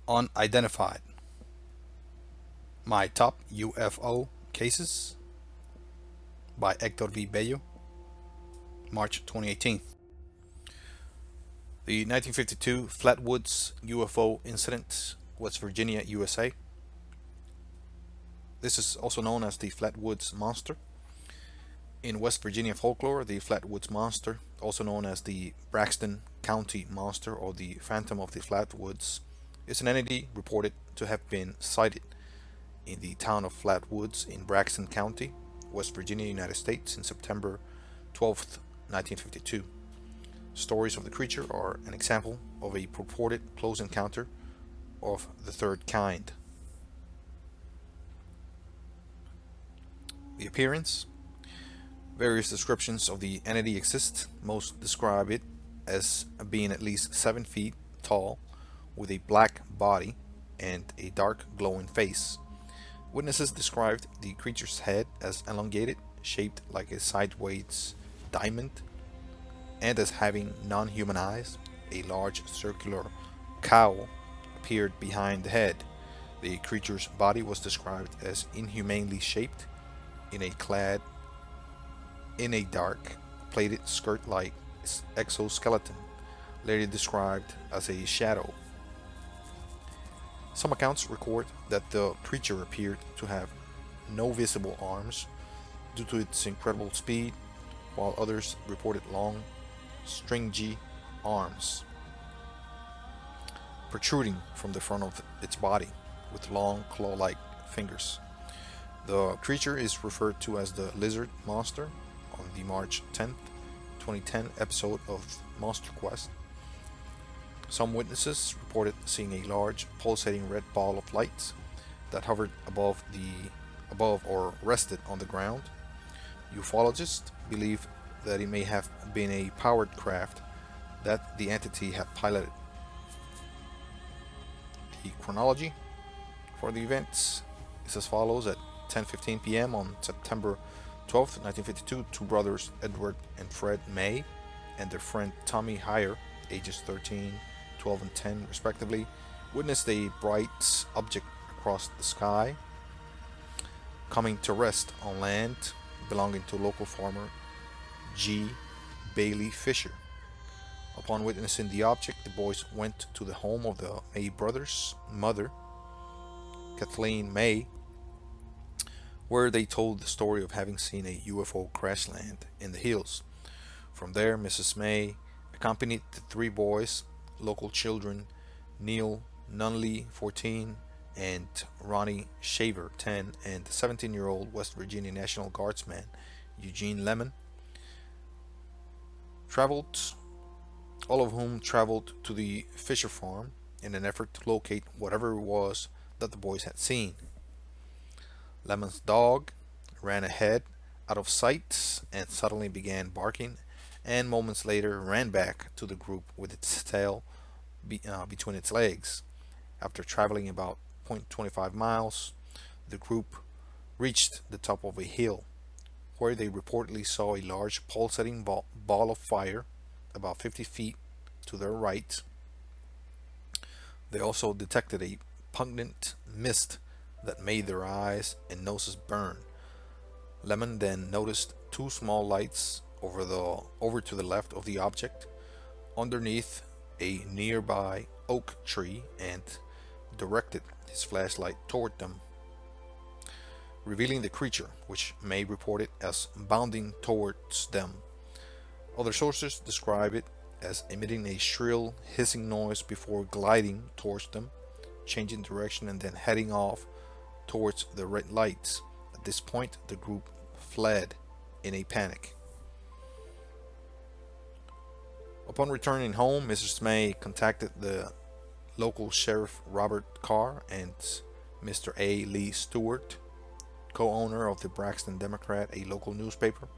Unidentified. My Top UFO Cases by Hector V. Bello, March 2018. The 1952 Flatwoods UFO Incident, West Virginia, USA. This is also known as the Flatwoods Monster. In West Virginia folklore, the Flatwoods Monster, also known as the Braxton County Monster or the Phantom of the Flatwoods, is an entity reported to have been sighted in the town of Flatwoods in Braxton County, West Virginia, United States, in September 12th, 1952. Stories of the creature are an example of a purported close encounter of the third kind. The appearance. Various descriptions of the entity exist. Most describe it as being at least 7 feet tall, with a black body and a dark glowing face. Witnesses described the creature's head as elongated, shaped like a sideways diamond, and as having non-human eyes. A large circular cowl appeared behind the head. The creature's body was described as inhumanely shaped, clad in a dark, plated skirt-like exoskeleton, later described as a shadow. Some accounts record that the creature appeared to have no visible arms due to its incredible speed, while others reported long, stringy arms protruding from the front of its body with long claw-like fingers. The creature is referred to as the Lizard Monster on the March 10th, 2010 episode of Monster Quest. Some witnesses reported seeing a large pulsating red ball of light that hovered above or rested on the ground. Ufologists believe that it may have been a powered craft that the entity had piloted. The chronology for the events is as follows. At 10:15 p.m. on September 12th, 1952, two brothers, Edward and Fred May, and their friend Tommy Heyer, ages 13, 12, and 10 respectively, witnessed a bright object across the sky, coming to rest on land belonging to local farmer G. Bailey Fisher. Upon witnessing the object, the boys went to the home of the May brothers' mother, Kathleen May, where they told the story of having seen a UFO crash land in the hills. From there, Mrs. May accompanied the three boys, local children Neil Nunley, 14, and Ronnie Shaver, 10, and the 17-year-old West Virginia National Guardsman Eugene Lemon, all of whom traveled to the Fisher farm in an effort to locate whatever it was that the boys had seen. Lemon's dog ran ahead out of sight and suddenly began barking, and moments later ran back to the group with its tail between its legs. After traveling about 0.25 miles, the group reached the top of a hill, where they reportedly saw a large pulsating ball of fire about 50 feet to their right. They also detected a pungent mist that made their eyes and noses burn. Lemon then noticed two small lights over to the left of the object, underneath a nearby oak tree, and directed his flashlight toward them, revealing the creature, which May reported as bounding towards them. Other sources describe it as emitting a shrill hissing noise before gliding towards them, changing direction, and then heading off towards the red lights. At this point, the group fled in a panic. Upon returning home, Mrs. May contacted the local sheriff Robert Carr and Mr. A. Lee Stewart, co-owner of the Braxton Democrat, a local newspaper.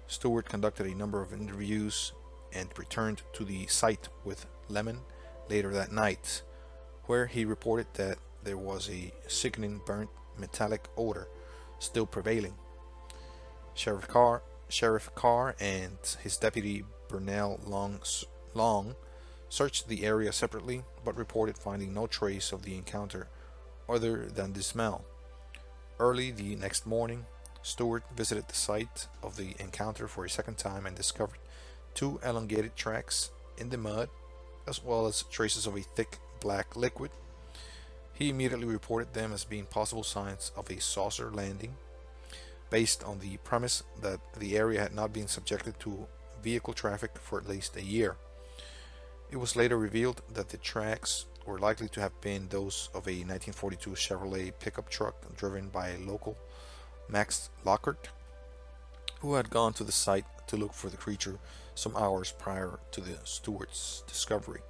Stewart conducted a number of interviews and returned to the site with Lemon later that night, where he reported that there was a sickening burnt metallic odor still prevailing. Sheriff Carr and his deputy Burnell Long searched the area separately but reported finding no trace of the encounter other than the smell. Early the next morning, Stewart visited the site of the encounter for a second time and discovered two elongated tracks in the mud, as well as traces of a thick black liquid. He immediately reported them as being possible signs of a saucer landing, based on the premise that the area had not been subjected to vehicle traffic for at least a year. It was later revealed that the tracks were likely to have been those of a 1942 Chevrolet pickup truck driven by a local, Max Lockhart, who had gone to the site to look for the creature some hours prior to the Stewart's discovery.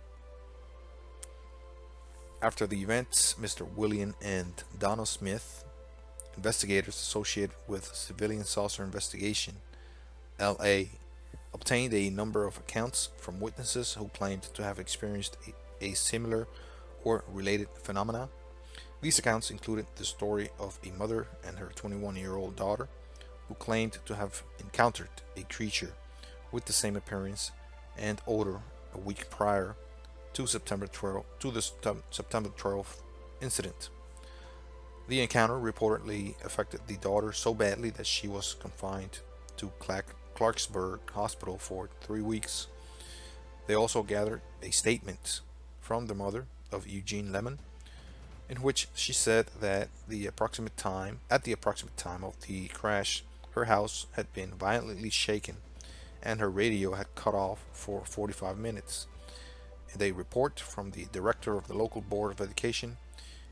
After the event, Mr. William and Donna Smith, investigators associated with Civilian Saucer Investigation, LA, obtained a number of accounts from witnesses who claimed to have experienced a similar or related phenomena. These accounts included the story of a mother and her 21-year-old daughter who claimed to have encountered a creature with the same appearance and odor a week prior to the September 12th incident. The encounter reportedly affected the daughter so badly that she was confined to Clarksburg Hospital for 3 weeks. They also gathered a statement from the mother of Eugene Lemon, in which she said that at the approximate time of the crash, her house had been violently shaken and her radio had cut off for 45 minutes. And a report from the director of the local board of education,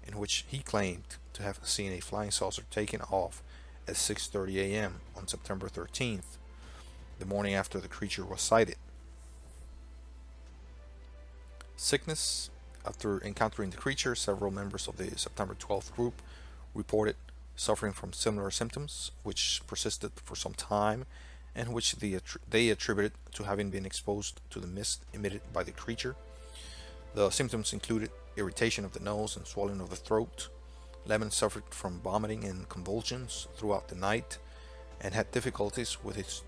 in which he claimed to have seen a flying saucer taken off at 6:30 a.m. on September 13th, the morning after the creature was sighted. Sickness. After encountering the creature, several members of the September 12th group reported suffering from similar symptoms, which persisted for some time and which they attributed to having been exposed to the mist emitted by the creature. The symptoms included irritation of the nose and swelling of the throat. Lemon suffered from vomiting and convulsions throughout the night and had difficulties with his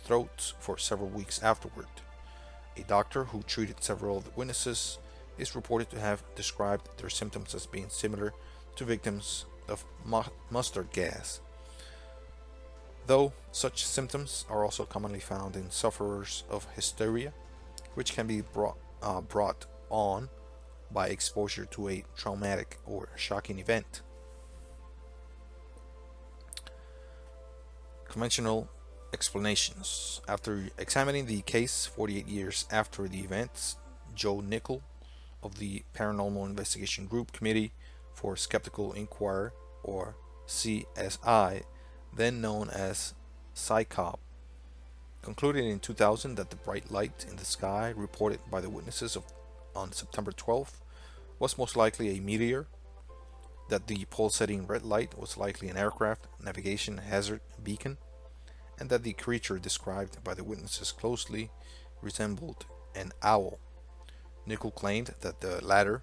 throat for several weeks afterward. A doctor who treated several of the witnesses is reported to have described their symptoms as being similar to victims of mustard gas, though such symptoms are also commonly found in sufferers of hysteria, which can be brought on by exposure to a traumatic or shocking event. Conventional explanations. After examining the case 48 years after the events, Joe Nickell of the Paranormal Investigation Group Committee for Skeptical Inquiry, or CSI, then known as PsyCop, concluded in 2000 that the bright light in the sky reported by the witnesses on September 12th was most likely a meteor, that the pulsating red light was likely an aircraft navigation hazard beacon, and that the creature described by the witnesses closely resembled an owl. Nickell claimed that the latter,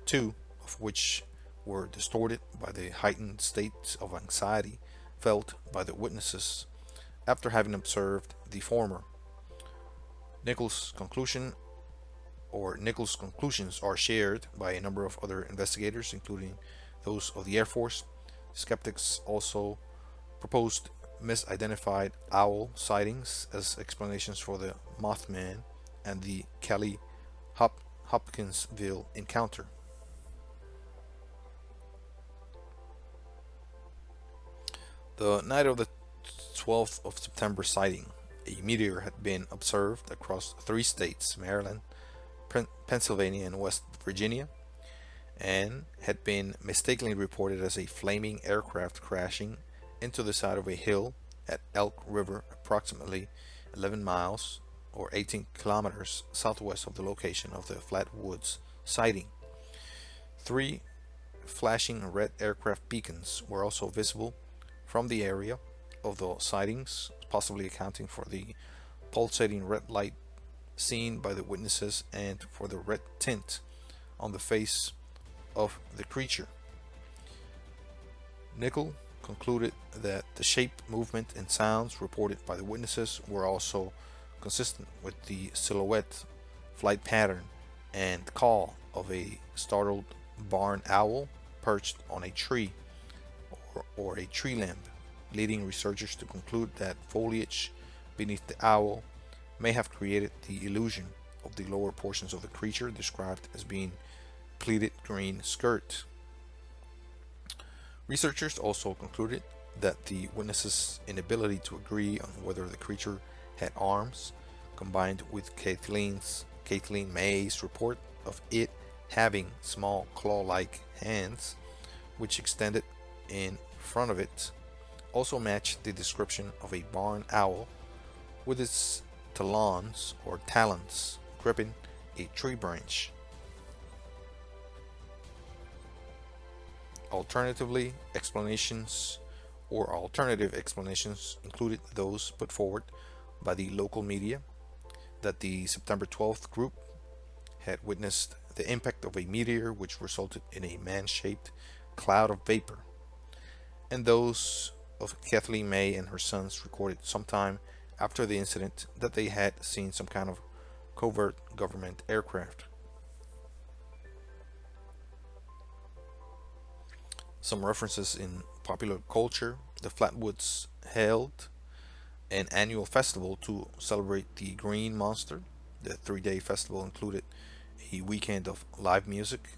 two of which were distorted by the heightened states of anxiety felt by the witnesses after having observed the former. Nichols' conclusions are shared by a number of other investigators, including those of the Air Force. Skeptics also proposed misidentified owl sightings as explanations for the Mothman and the Kelly Hopkinsville encounter. The night of the 12th of September sighting, a meteor had been observed across 3 states, Maryland, Pennsylvania, and West Virginia, and had been mistakenly reported as a flaming aircraft crashing into the side of a hill at Elk River, approximately 11 miles or 18 kilometers southwest of the location of the Flatwoods sighting. 3 flashing red aircraft beacons were also visible from the area of the sightings, possibly accounting for the pulsating red light seen by the witnesses and for the red tint on the face of the creature. Nickell concluded that the shape, movement, and sounds reported by the witnesses were also consistent with the silhouette flight pattern and call of a startled barn owl perched on a tree or a tree limb, leading researchers to conclude that foliage beneath the owl may have created the illusion of the lower portions of the creature described as being pleated green skirt. Researchers also concluded that the witnesses' inability to agree on whether the creature had arms, combined with Kathleen May's report of it having small claw-like hands, which extended in front of it, also matched the description of a barn owl with its talons gripping a tree branch. Alternative explanations included those put forward by the local media that the September 12th group had witnessed the impact of a meteor which resulted in a man-shaped cloud of vapor, and those of Kathleen May and her sons recorded sometime after the incident that they had seen some kind of covert government aircraft. Some references in popular culture: the Flatwoods held an annual festival to celebrate the Green Monster. The 3 day festival included a weekend of live music,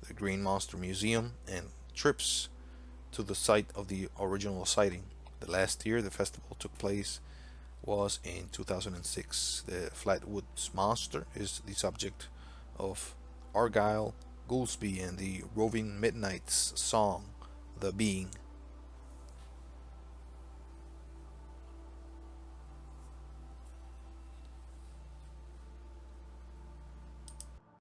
the Green Monster Museum, and trips to the site of the original sighting. The last year the festival took place was in 2006. The Flatwoods Monster is the subject of Argyle Goolsby and the Roving Midnight's song, The Being.